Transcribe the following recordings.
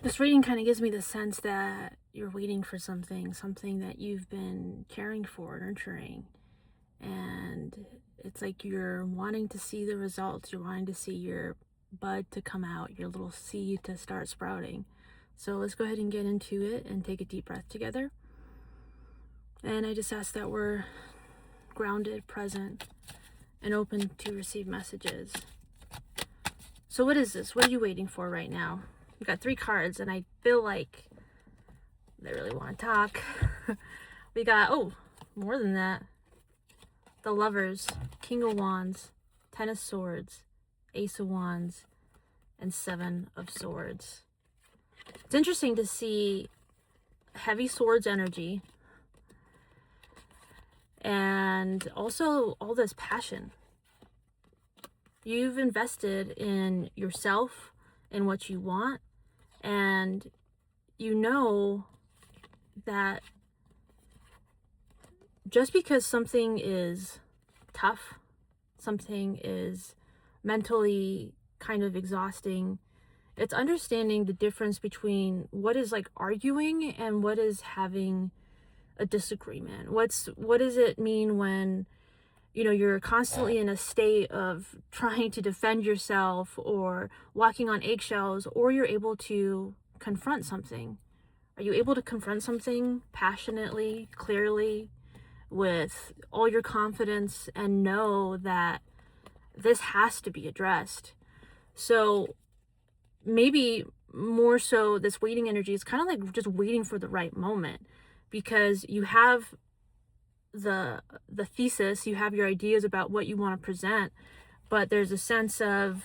This reading kind of gives me the sense that you're waiting for something that you've been caring for, nurturing. And it's like you're wanting to see the results. You're wanting to see your bud to come out, your little seed to start sprouting. So let's go ahead and get into it and take a deep breath together. And I just ask that we're grounded, present, and open to receive messages. So what is this? What are you waiting for right now? We've got 3 cards, and I feel like they really want to talk. We got, more than that. The Lovers, King of Wands, Ten of Swords, Ace of Wands, and 7 of Swords. It's interesting to see heavy swords energy and also all this passion. You've invested in yourself, in what you want, and you know that just because something is tough, something is mentally kind of exhausting, it's understanding the difference between what is like arguing and what is having a disagreement. What does it mean when you're constantly in a state of trying to defend yourself or walking on eggshells, or you're able to confront something? Are you able to confront something passionately, clearly, with all your confidence, and know that this has to be addressed? So maybe more so, this waiting energy is kind of like just waiting for the right moment, because you have the thesis, you have your ideas about what you want to present, but there's a sense of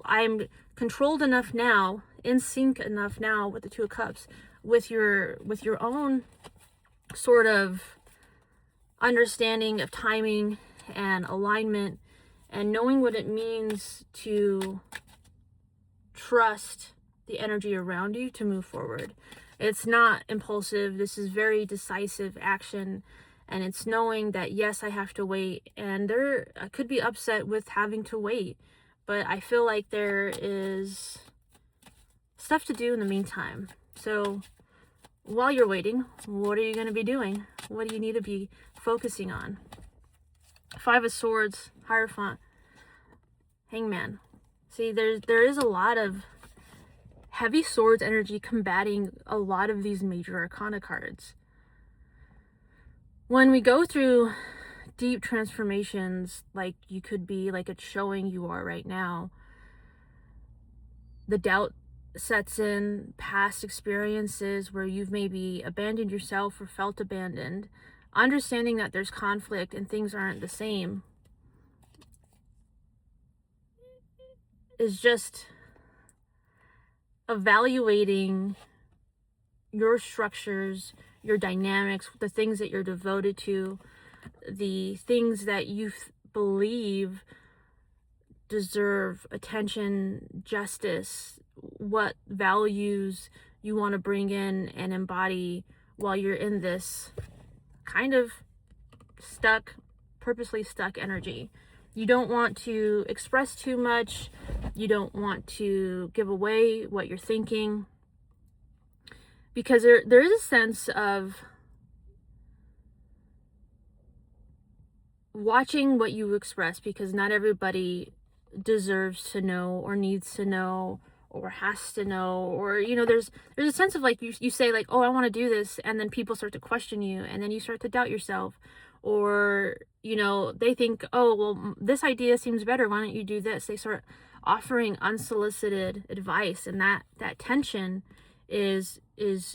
I'm controlled enough now, in sync enough now with the 2 of Cups, with your own sort of understanding of timing and alignment, and knowing what it means to trust the energy around you to move forward. It's not impulsive. This is very decisive action, and it's knowing that, yes, I have to wait, and I could be upset with having to wait, but I feel like there is stuff to do in the meantime. So while you're waiting, what are you going to be doing? What do you need to be focusing on? 5 of Swords, Hierophant, Hangman. See, there is a lot of heavy swords energy combating a lot of these major arcana cards. When we go through deep transformations, like you could be, like it's showing you are right now, the doubt sets in, past experiences where you've maybe abandoned yourself or felt abandoned, understanding that there's conflict and things aren't the same is just evaluating your structures, your dynamics, the things that you're devoted to, the things that you believe deserve attention, justice, what values you want to bring in and embody while you're in this kind of purposely stuck energy. You don't want to express too much. You don't want to give away what you're thinking, because there is a sense of watching what you express, because not everybody deserves to know or needs to know or has to know, or there's a sense of like you say like, oh, I want to do this, and then people start to question you, and then you start to doubt yourself, or they think, oh well, this idea seems better, why don't you do this? They start offering unsolicited advice, and that tension is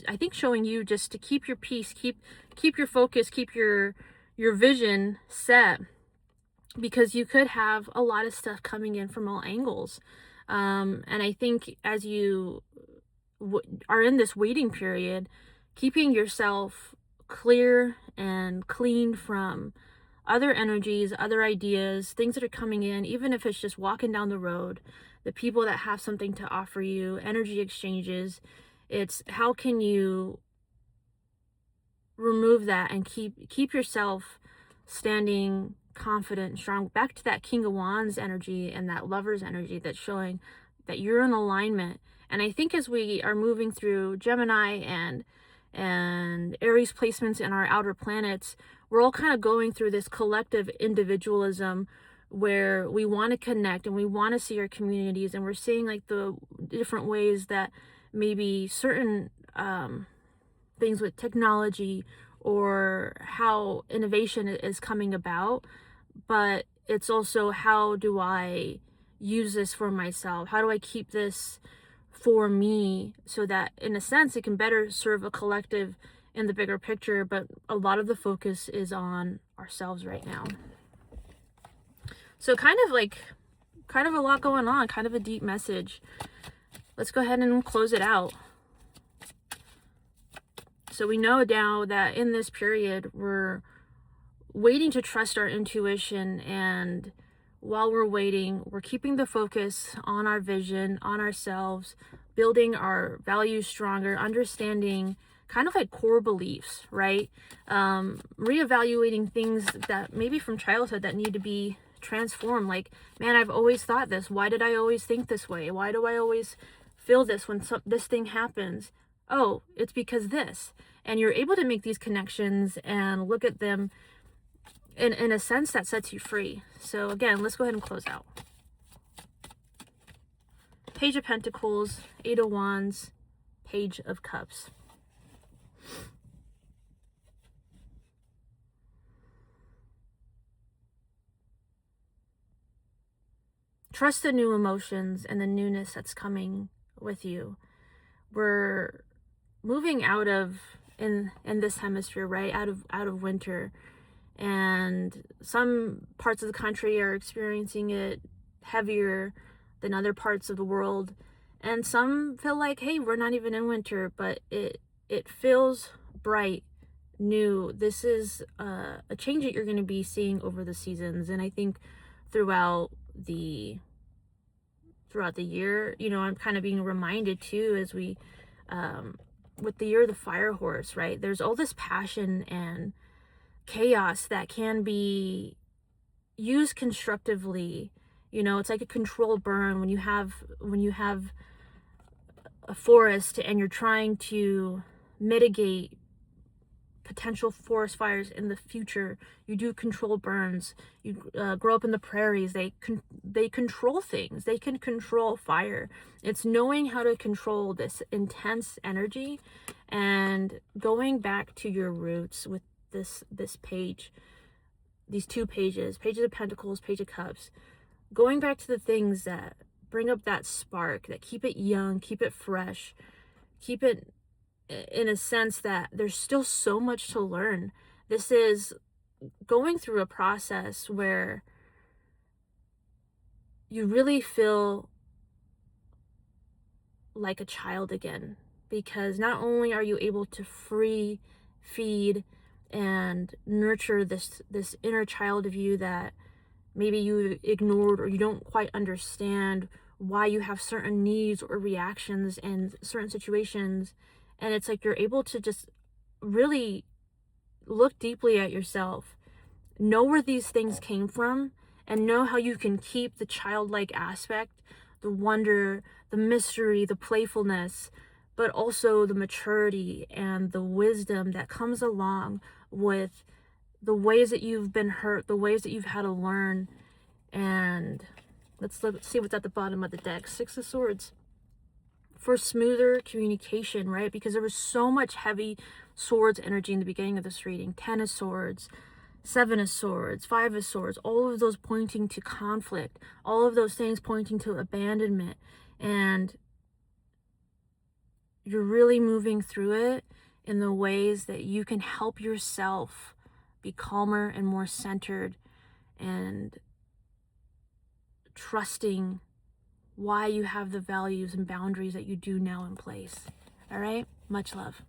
I think showing you just to keep your peace, keep your focus, keep your vision set, because you could have a lot of stuff coming in from all angles. And I think as you are in this waiting period, keeping yourself clear and clean from other energies, other ideas, things that are coming in, even if it's just walking down the road, the people that have something to offer you, energy exchanges, it's how can you remove that and keep yourself standing confident and strong, back to that King of Wands energy and that Lover's energy that's showing that you're in alignment And I think as we are moving through Gemini and Aries placements in our outer planets, we're all kind of going through this collective individualism where we want to connect and we want to see our communities, and we're seeing like the different ways that maybe certain things with technology or how innovation is coming about, but it's also, how do I use this for myself? How do I keep this for me so that in a sense it can better serve a collective in the bigger picture? But a lot of the focus is on ourselves right now. So kind of a lot going on, kind of a deep message. Let's go ahead and close it out. So we know now that in this period, we're waiting to trust our intuition. And while we're waiting, we're keeping the focus on our vision, on ourselves, building our values stronger, understanding kind of like core beliefs, right? Reevaluating things that maybe from childhood that need to be transformed. Like, man, I've always thought this. Why did I always think this way? Why do I always feel this when this thing happens? Oh, it's because this. And you're able to make these connections and look at them in a sense that sets you free. So again, let's go ahead and close out. Page of Pentacles, Eight of Wands, Page of Cups. Trust the new emotions and the newness that's coming with you. We're moving out of, in this hemisphere, right, out of winter, and some parts of the country are experiencing it heavier than other parts of the world, and some feel like, hey, we're not even in winter, but it feels bright, new. This is a change that you're going to be seeing over the seasons, and I think throughout the year, you know, I'm kind of being reminded too, as we with the year of the fire horse, right? There's all this passion and chaos that can be used constructively. You know, it's like a controlled burn when you have a forest and you're trying to mitigate potential forest fires in the future. You do controlled burns. You grow up in the prairies. They control things. They can control fire. It's knowing how to control this intense energy and going back to your roots with this page, these two pages, Pages of Pentacles, Page of Cups, going back to the things that bring up that spark, that keep it young, keep it fresh, keep it in a sense that there's still so much to learn. This is going through a process where you really feel like a child again, because not only are you able to feed and nurture this inner child of you that maybe you ignored, or you don't quite understand why you have certain needs or reactions in certain situations, and it's like you're able to just really look deeply at yourself, know where these things came from, and know how you can keep the childlike aspect, the wonder, the mystery, the playfulness, but also the maturity and the wisdom that comes along with the ways that you've been hurt, the ways that you've had to learn. And let's see what's at the bottom of the deck. Six of Swords. For smoother communication, right? Because there was so much heavy swords energy in the beginning of this reading. 10 of Swords, 7 of Swords, 5 of Swords, all of those pointing to conflict, all of those things pointing to abandonment. And you're really moving through it in the ways that you can help yourself be calmer and more centered and trusting why you have the values and boundaries that you do now in place. All right? Much love.